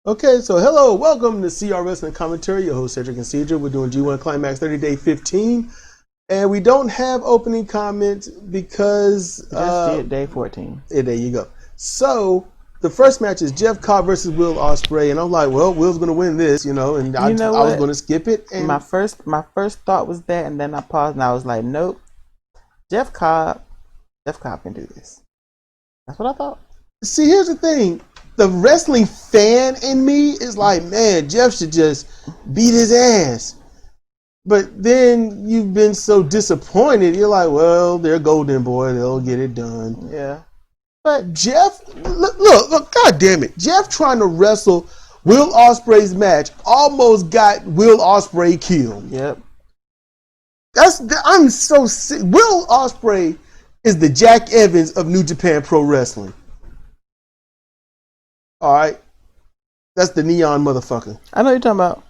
Okay, so hello, welcome to CR Wrestling Commentary. Your host Cedric and Cedric. We're doing G1 Climax 30 Day 15, and we don't have opening comments because just did day 14. Yeah, there you go. So the first match is Jeff Cobb versus Will Ospreay, and I'm like, well, Will's gonna win this, and I was gonna skip it. And my first thought was that, and then I paused and I was like, nope, Jeff Cobb can do this. That's what I thought. See, here's the thing. The wrestling fan in me is like, man, Jeff should just beat his ass. But then you've been so disappointed. You're like, well, they're Golden Boy. They'll get it done. Yeah. But Jeff, look, God damn it. Jeff trying to wrestle Will Ospreay's match almost got Will Ospreay killed. Yep. I'm so sick. Will Ospreay is the Jack Evans of New Japan Pro Wrestling. All right, that's the neon motherfucker. I know what you're talking about.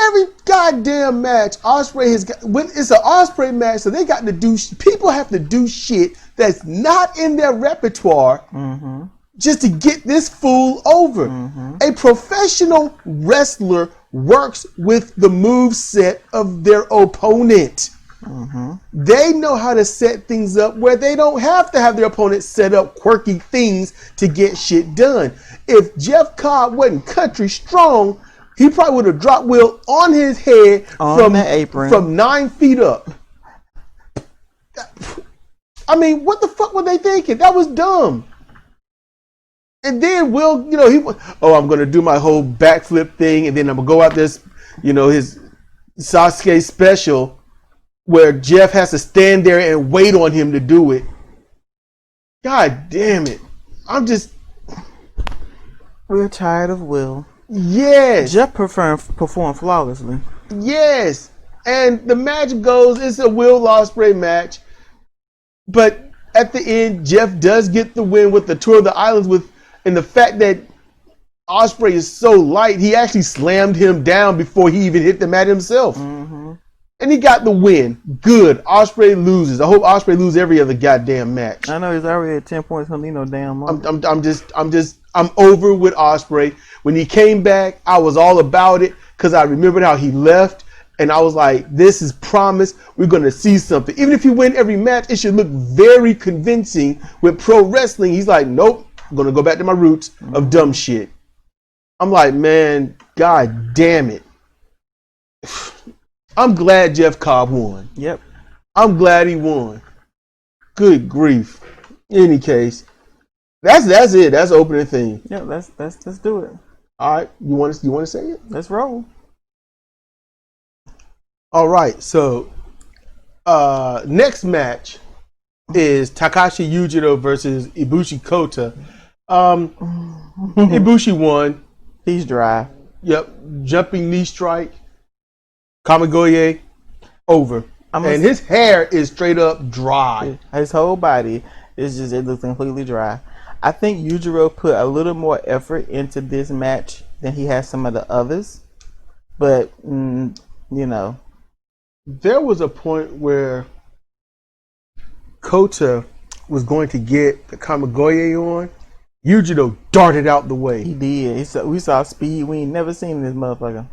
Every goddamn match, Ospreay has got. When it's an Ospreay match, so they got to do. People have to do shit that's not in their repertoire just to get this fool over. A professional wrestler works with the moveset of their opponent. They know how to set things up where they don't have to have their opponent set up quirky things to get shit done. If Jeff Cobb wasn't country strong, he probably would have dropped Will on his head on the apron from 9 feet up. I mean, what the fuck were they thinking? That was dumb. And then Will, I'm going to do my whole backflip thing, and then I'm going to go out this, his Sasuke special, where Jeff has to stand there and wait on him to do it. God damn it. We're tired of Will. Yes. Jeff performed flawlessly. Yes. And the match goes, it's a Will Ospreay match. But at the end, Jeff does get the win with the Tour of the Islands and the fact that Ospreay is so light, he actually slammed him down before he even hit the mat himself. And he got the win. Good. Ospreay loses. I hope Ospreay loses every other goddamn match. I know he's already at 10 points. Don't need no damn more. I'm over with Ospreay. When he came back, I was all about it because I remembered how he left, and I was like, "This is promise. We're gonna see something. Even if you win every match, it should look very convincing." With pro wrestling, he's like, "Nope. I'm gonna go back to my roots of dumb shit." I'm like, man, God damn it. I'm glad Jeff Cobb won. Yep. I'm glad he won. Good grief. In any case, that's it. That's the opening thing. Yep. Let's do it. All right. You want to say it? Let's roll. All right. So, next match is Takashi Yujiro versus Ibushi Kota. Ibushi won. He's dry. Yep. Jumping knee strike. Kamigoye over. And his hair is straight up dry. His whole body is just, it looks completely dry. I think Yujiro put a little more effort into this match than he has some of the others. But, There was a point where Kota was going to get the Kamigoye on. Yujiro darted out the way. He did. We saw speed we ain't never seen this motherfucker.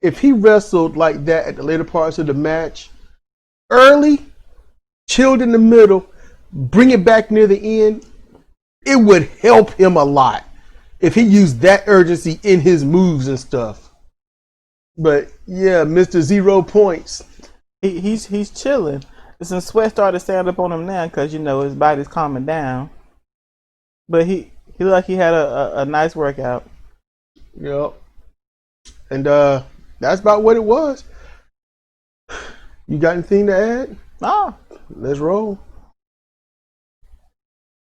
If he wrestled like that at the later parts of the match, early, chilled in the middle, bring it back near the end, it would help him a lot if he used that urgency in his moves and stuff. But yeah, Mr. 0 points. He's chilling. Some sweat started to stand up on him now because his body's calming down. But he looked like he had a nice workout. Yep. And that's about what it was. You got anything to add? Ah. Let's roll.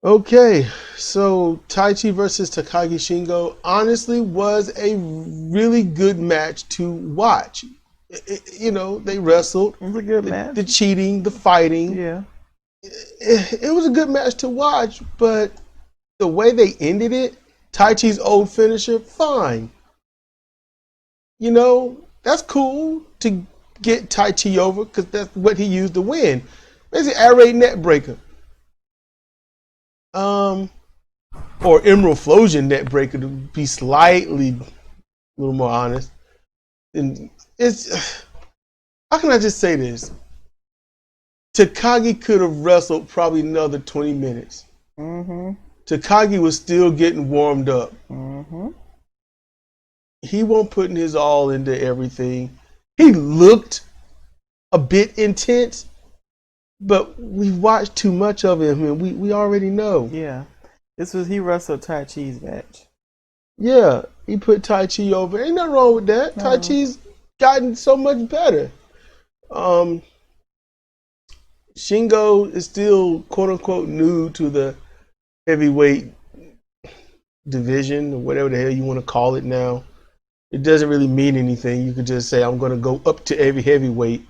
Okay, so Taichi versus Takagi Shingo honestly was a really good match to watch. They wrestled. It was a good match. The cheating, the fighting. Yeah. It was a good match to watch, but the way they ended it, Taichi's old finisher, fine. That's cool to get Taichi over because that's what he used to win. Basically, air raid net breaker. or Emerald Flosion neck breaker to be slightly a little more honest. And it's, how can I just say this? Takagi could have wrestled probably another 20 minutes. Takagi was still getting warmed up. He wasn't putting his all into everything. He looked a bit intense, but we watched too much of him, and we already know. Yeah. He wrestled Tai Chi's match. Yeah, he put Tai Chi over. Ain't nothing wrong with that. Tai Chi's gotten so much better. Shingo is still quote unquote new to the heavyweight division or whatever the hell you want to call it now. It doesn't really mean anything. You could just say I'm going to go up to every heavyweight.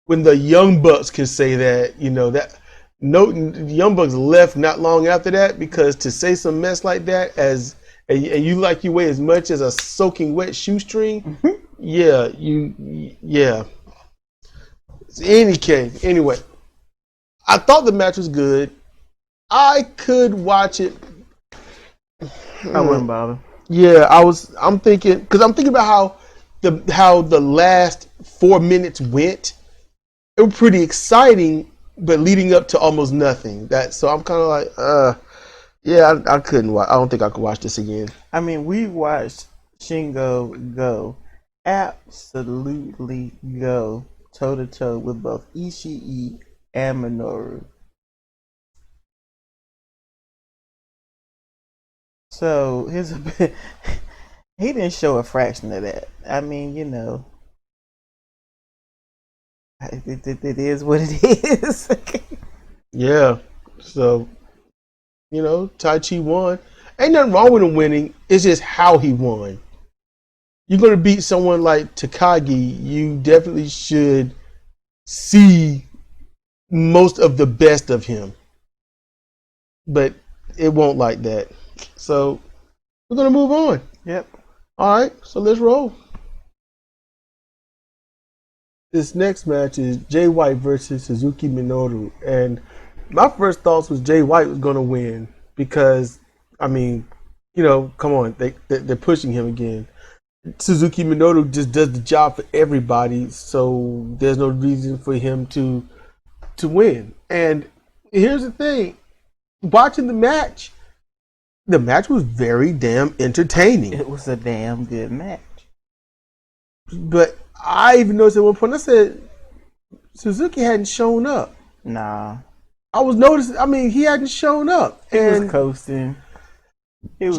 When the Young Bucks can say that, that the Young Bucks left not long after that, because to say some mess like that and you like you weigh as much as a soaking wet shoestring, yeah. Any case, anyway, I thought the match was good. I could watch it. I wouldn't bother. Yeah, I'm thinking about how the last 4 minutes went. It was pretty exciting, but leading up to almost nothing. So I'm kind of like, yeah, I couldn't watch. I don't think I could watch this again. I mean, we watched Shingo go, absolutely go toe to toe with both Ishii and Minoru. So here's a bit. He didn't show a fraction of that. I mean, it is what it is. Yeah. So, Tai Chi won. Ain't nothing wrong with him winning. It's just how he won. You're going to beat someone like Takagi, you definitely should see most of the best of him. But it won't like that. So, we're going to move on. Yep. All right, so let's roll. This next match is Jay White versus Suzuki Minoru. And my first thoughts was Jay White was going to win because, I mean, come on, they're pushing him again. Suzuki Minoru just does the job for everybody, so there's no reason for him to win. And here's the thing, watching the match was very damn entertaining. It was a damn good match. But I even noticed at one point, I said, Suzuki hadn't shown up. Nah. I was noticing, he hadn't shown up. He was coasting. He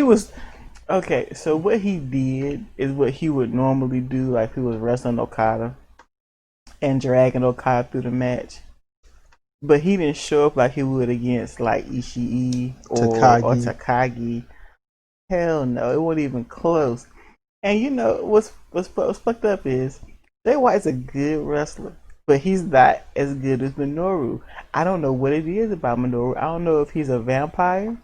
was, okay, so what he did is what he would normally do, like he was wrestling Okada and dragging Okada through the match. But he didn't show up like he would against like Ishii or Takagi. Hell no, it wasn't even close. And what's fucked up is Jay White's a good wrestler, but he's not as good as Minoru. I don't know what it is about Minoru. I don't know if he's a vampire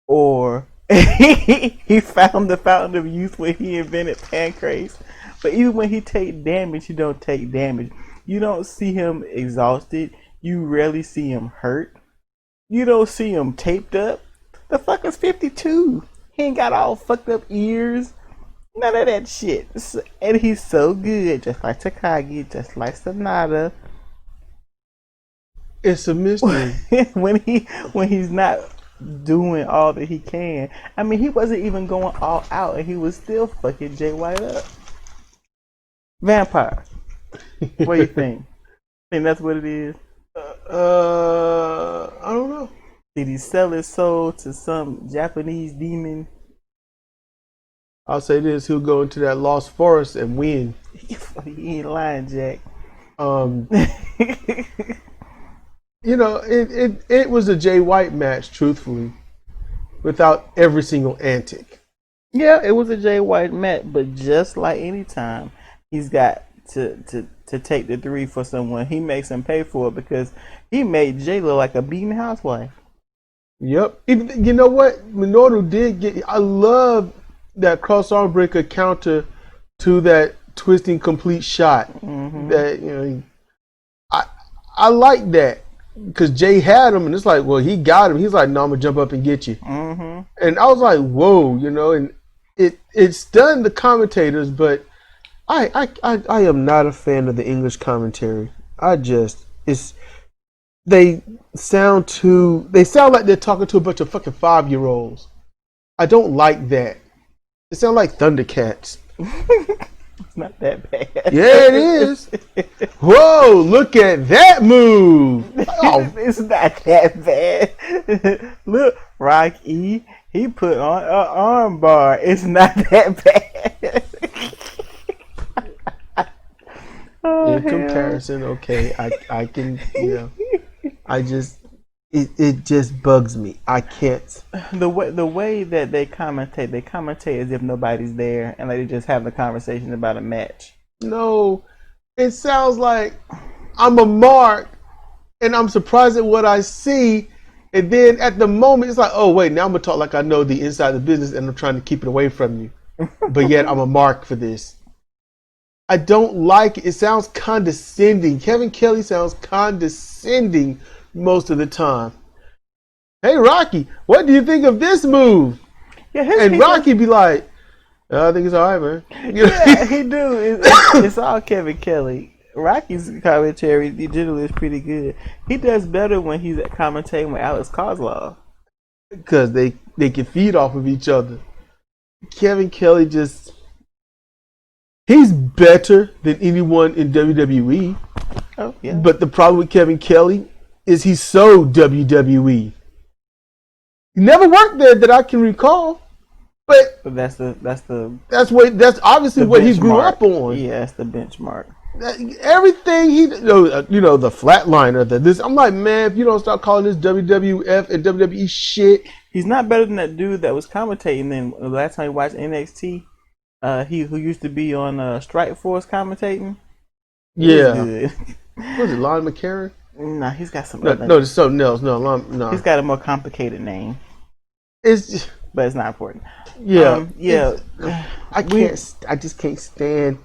or he found the fountain of youth when he invented pancreas. But even when he take damage, he don't take damage. You don't see him exhausted. You rarely see him hurt. You don't see him taped up. The fucker's 52. He ain't got all fucked up ears. None of that shit. And he's so good, just like Takagi, just like Sonata. It's a mystery. when he's not doing all that he can. I mean, he wasn't even going all out, and he was still fucking Jay White up. Vampire. What do you think? Think that's what it is? I don't know. Did he sell his soul to some Japanese demon? I'll say this: he'll go into that lost forest and win. He ain't lying, Jack. It was a Jay White match, truthfully, without every single antic. Yeah, it was a Jay White match, but just like any time, he's got to take the 3 for someone. He makes him pay for it because he made Jay look like a beaten housewife. Yep. You know what? Minoru did get. I love that cross arm breaker counter to that twisting complete shot. Mm-hmm. That I like that. because Jay had him, and it's like, well, he got him. He's like, no, I'm gonna jump up and get you. Mm-hmm. And I was like, whoa, you know, and it stunned the commentators, but I am not a fan of the English commentary. They sound like they're talking to a bunch of fucking 5-year-olds. I don't like that. They sound like Thundercats. It's not that bad. Yeah, it is. Whoa, look at that move. Oh. It's not that bad. Look, Rocky, he put on an arm bar. It's not that bad. In comparison, okay, I can, you know, it just bugs me. I can't. The way that they commentate as if nobody's there, and they just have a conversation about a match. No, it sounds like I'm a mark, and I'm surprised at what I see, and then at the moment it's like, oh wait, now I'm gonna talk like I know the inside of the business, and I'm trying to keep it away from you, but yet I'm a mark for this. I don't like it. It sounds condescending. Kevin Kelly sounds condescending most of the time. Hey Rocky, what do you think of this move? Yeah, and Rocky be like, I think it's all right, man. You know? Yeah, he do. It's all Kevin Kelly. Rocky's commentary generally is pretty good. He does better when he's commentating with Alex Kozlov. Because they can feed off of each other. Kevin Kelly he's better than anyone in WWE. Oh, yeah. But the problem with Kevin Kelly is he's so WWE. He never worked there that I can recall. But that's obviously what he grew up on. Yeah, that's the benchmark. Everything the flatliner, this. I'm like, man, if you don't start calling this WWF and WWE shit. He's not better than that dude that was commentating then the last time you watched NXT. He who used to be on Strike Force commentating. Yeah. Good. Was it Lon McCarran? Nah, he's got some. No, there's something else. No. He's got a more complicated name. It's just, but it's not important. Yeah, yeah. I just can't stand.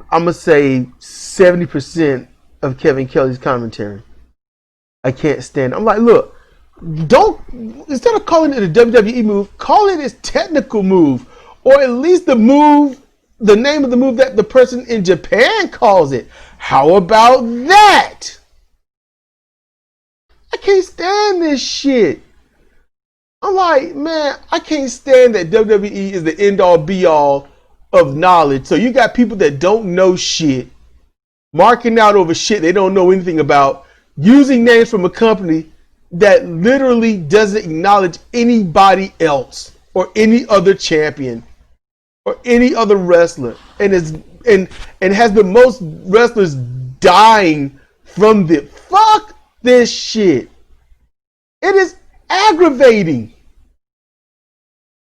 I'm gonna say 70% of Kevin Kelly's commentary. I can't stand. I'm like, look, instead of calling it a WWE move, call it a technical move. Or at least the name of the move that the person in Japan calls it. How about that? I can't stand this shit. I'm like, man, I can't stand that WWE is the end all be all of knowledge. So you got people that don't know shit, marking out over shit they don't know anything about, using names from a company that literally doesn't acknowledge anybody else or any other champion. Or any other wrestler, and has the most wrestlers dying from the fuck this shit. It is aggravating.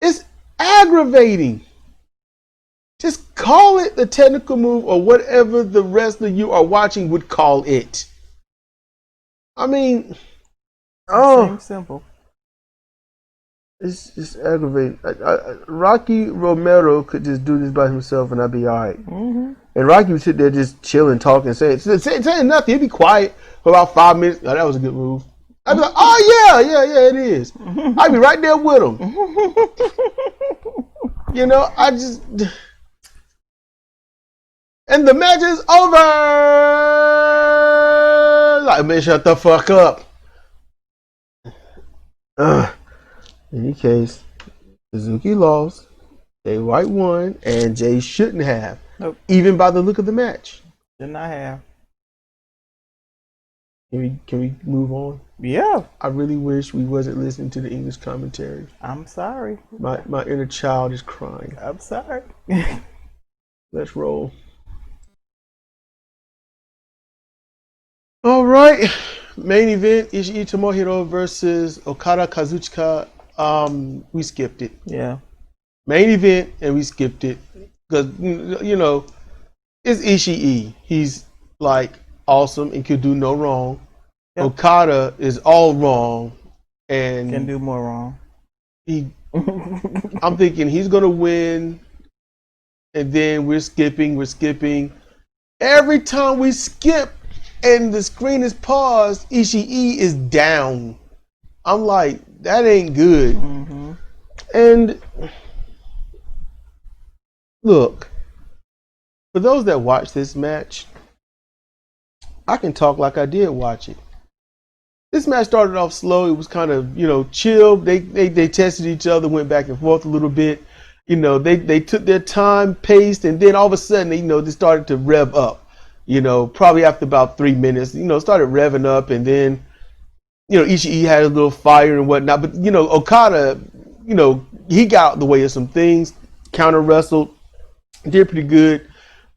It's aggravating. Just call it the technical move or whatever the wrestler you are watching would call it. I mean, simple. It's aggravating. Rocky Romero could just do this by himself and I'd be alright. Mm-hmm. And Rocky would sit there just chilling, talking, saying nothing. He'd be quiet for about 5 minutes. Oh, that was a good move. I'd be like, oh yeah, it is. I'd be right there with him. You know, and the match is over. Like, man, shut the fuck up. In any case, Suzuki lost, Jay White won, and Jay shouldn't have. Nope. Even by the look of the match. Did not have. Can we move on? Yeah. I really wish we wasn't listening to the English commentary. I'm sorry. My inner child is crying. I'm sorry. Let's roll. All right. Main event, Ishii Tomohiro versus Okada Kazuchika. We skipped it. Yeah. Main event, and we skipped it because it's Ishii. He's like awesome and could do no wrong. Yep. Okada is all wrong and can do more wrong. I'm thinking he's gonna win, and then we're skipping. Every time we skip, and the screen is paused. Ishii is down. I'm like, that ain't good. Mm-hmm. And look, for those that watch this match, I can talk like I did watch it. This match started off slow. It was kind of, chill. They tested each other, went back and forth a little bit. They took their time, paced, and then all of a sudden, they started to rev up. Probably after about 3 minutes, started revving up, and then, Ishii had a little fire and whatnot. But, Okada, he got out the way of some things, counter wrestled, did pretty good.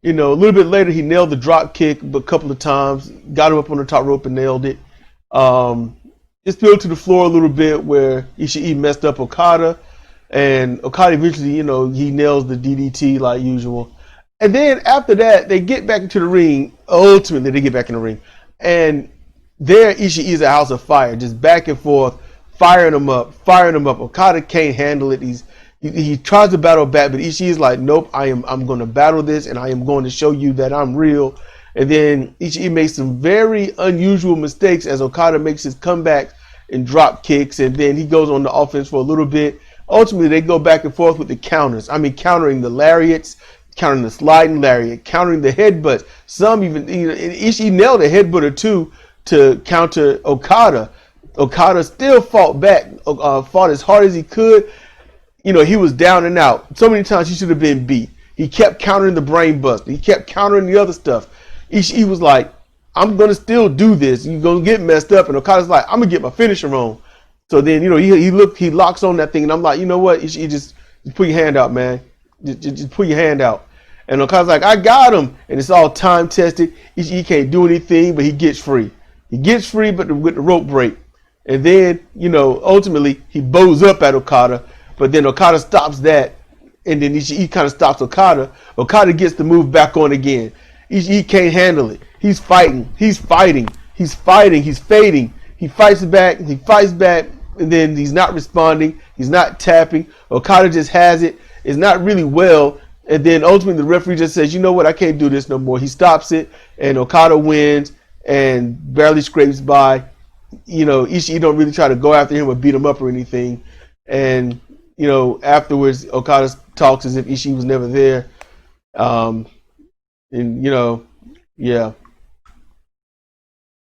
A little bit later, he nailed the drop kick a couple of times, got him up on the top rope and nailed it. Just fell to the floor a little bit where Ishii messed up Okada, and Okada eventually, he nails the DDT like usual. And then after that, they get back into the ring. Ultimately, they get back in the ring, and there Ishii is a house of fire, just back and forth, firing him up. Okada can't handle it. He tries to battle back, but Ishii is like, nope, I'm going to battle this, and I am going to show you that I'm real. And then Ishii makes some very unusual mistakes as Okada makes his comeback and drop kicks, and then he goes on the offense for a little bit. Ultimately, they go back and forth with the counters. Countering the lariats, countering the sliding lariat, countering the headbutts. Some even, Ishii nailed a headbutt or two to counter Okada. Okada still fought back, fought as hard as he could. He was down and out. So many times he should have been beat. He kept countering the brain buster. He kept countering the other stuff. Ishii was like, I'm going to still do this. You're going to get messed up. And Okada's like, I'm going to get my finisher on. So then, he locks on that thing. And I'm like, you know what? Ishii, just put your hand out, man. Just put your hand out. And Okada's like, I got him. And it's all time tested. Ishii can't do anything, but he gets free. He gets free, but with the rope break. And then, ultimately, he bows up at Okada. But then Okada stops that. And then Ishii kind of stops Okada. Okada gets the move back on again. He can't handle it. He's fighting. He's fading. He fights back, and then he's not responding. He's not tapping. Okada just has it. It's not really well. And then ultimately the referee just says, you know what, I can't do this no more. He stops it, and Okada wins and barely scrapes by. Ishii don't really try to go after him or beat him up or anything. And, afterwards, Okada talks as if Ishii was never there. And, yeah.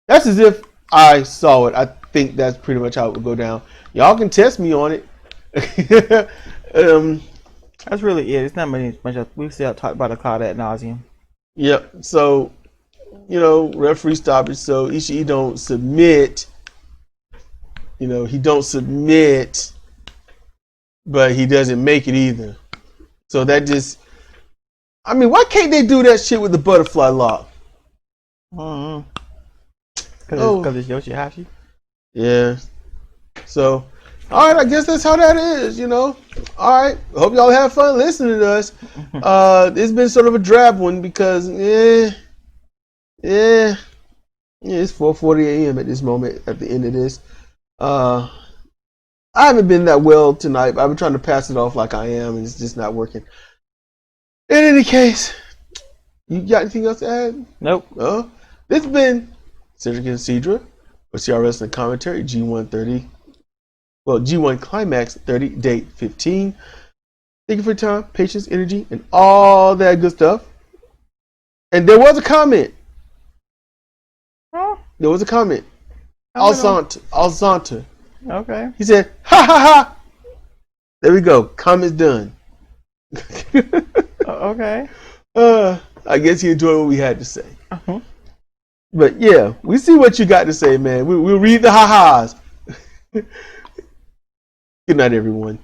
That's as if I saw it. I think that's pretty much how it would go down. Y'all can test me on it. That's really it. It's not much. We've still talked about Okada ad nauseum. Yep. So, referee stoppage. So Ishii don't submit. He don't submit, but he doesn't make it either. So that just, why can't they do that shit with the butterfly lock? Because it's Yoshihashi? Yeah. So, all right, I guess that's how that is, All right, hope y'all have fun listening to us. It's been sort of a drab one because, it's 4:40 a.m. at this moment, at the end of this. I haven't been that well tonight, but I've been trying to pass it off like I am, and it's just not working. In any case, you got anything else to add? Nope. This has been Cedric and Cedra with CR Wrestling Commentary, G130. Well, G1 Climax 30, date 15. Thank you for your time, patience, energy, and all that good stuff. And there was a comment. There was a comment. Alzanta. Okay. He said, ha ha ha. There we go. Comment's done. Okay. I guess he enjoyed what we had to say. But yeah, we see what you got to say, man. We'll read the ha-has. Good night, everyone.